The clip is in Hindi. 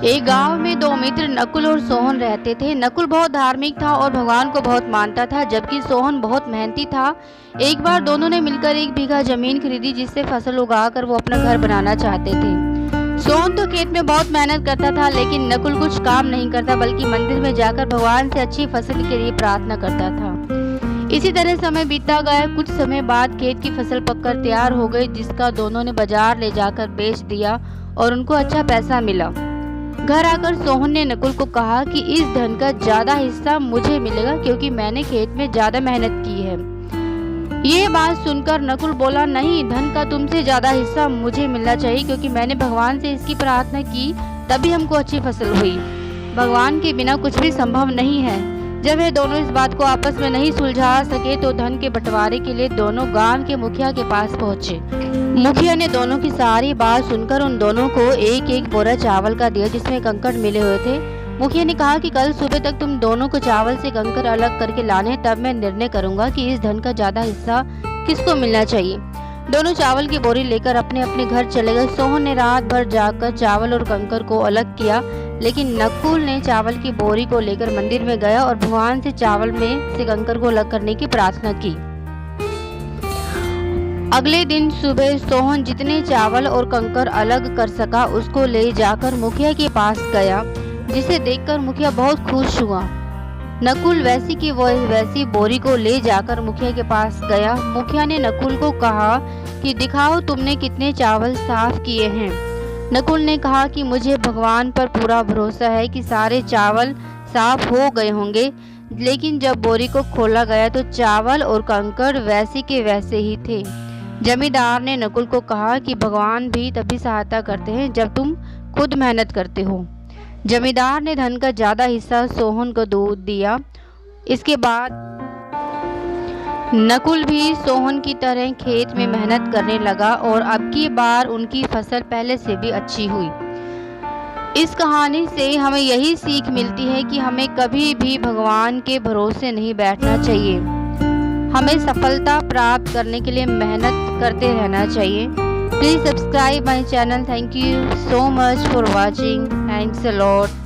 एक गांव में दो मित्र नकुल और सोहन रहते थे। नकुल बहुत धार्मिक था और भगवान को बहुत मानता था, जबकि सोहन बहुत मेहनती था। एक बार दोनों ने मिलकर 1 बीघा जमीन खरीदी, जिससे फसल उगाकर वो अपना घर बनाना चाहते थे। सोहन तो खेत में बहुत मेहनत करता था, लेकिन नकुल कुछ काम नहीं करता, बल्कि मंदिर में जाकर भगवान से अच्छी फसल के लिए प्रार्थना करता था। इसी तरह समय बीतता गया। कुछ समय बाद खेत की फसल पककर तैयार हो गई, जिसका दोनों ने बाजार ले जाकर बेच दिया और उनको अच्छा पैसा मिला। घर आकर सोहन ने नकुल को कहा कि इस धन का ज्यादा हिस्सा मुझे मिलेगा, क्योंकि मैंने खेत में ज्यादा मेहनत की है। ये बात सुनकर नकुल बोला, नहीं, धन का तुमसे ज्यादा हिस्सा मुझे मिलना चाहिए, क्योंकि मैंने भगवान से इसकी प्रार्थना की, तभी हमको अच्छी फसल हुई। भगवान के बिना कुछ भी संभव नहीं है। जब वे दोनों इस बात को आपस में नहीं सुलझा सके तो धन के बंटवारे के लिए दोनों गांव के मुखिया के पास पहुंचे। मुखिया ने दोनों की सारी बात सुनकर उन दोनों को एक एक बोरा चावल का दिया, जिसमें कंकड़ मिले हुए थे। मुखिया ने कहा कि कल सुबह तक तुम दोनों को चावल से कंकड़ अलग करके लाने, तब मैं निर्णय करूंगा कि इस धन का ज्यादा हिस्सा किसको मिलना चाहिए। दोनों चावल की बोरी लेकर अपने अपने घर चले गए। सोहन ने रात भर जाकर चावल और कंकड़ को अलग किया, लेकिन नकुल ने चावल की बोरी को लेकर मंदिर में गया और भगवान से चावल में से कंकड़ को अलग करने की प्रार्थना की। अगले दिन सुबह सोहन जितने चावल और कंकड़ अलग कर सका उसको ले जाकर मुखिया के पास गया, जिसे देखकर मुखिया बहुत खुश हुआ। नकुल वैसी की वैसी बोरी को ले जाकर मुखिया के पास गया। मुखिया ने नकुल को कहा कि दिखाओ तुमने कितने चावल साफ किए हैं। नकुल ने कहा कि मुझे भगवान पर पूरा भरोसा है कि सारे चावल साफ हो गए होंगे, लेकिन जब बोरी को खोला गया तो चावल और कंकड़ वैसे के वैसे ही थे। जमींदार ने नकुल को कहा कि भगवान भी तभी सहायता करते हैं जब तुम खुद मेहनत करते हो। जमींदार ने धन का ज्यादा हिस्सा सोहन को दूध दिया। इसके बाद नकुल भी सोहन की तरह खेत में मेहनत करने लगा और अब की बार उनकी फसल पहले से भी अच्छी हुई। इस कहानी से हमें यही सीख मिलती है कि हमें कभी भी भगवान के भरोसे नहीं बैठना चाहिए। हमें सफलता प्राप्त करने के लिए मेहनत करते रहना चाहिए। Please subscribe my channel. Thank you so much for watching. Thanks a lot.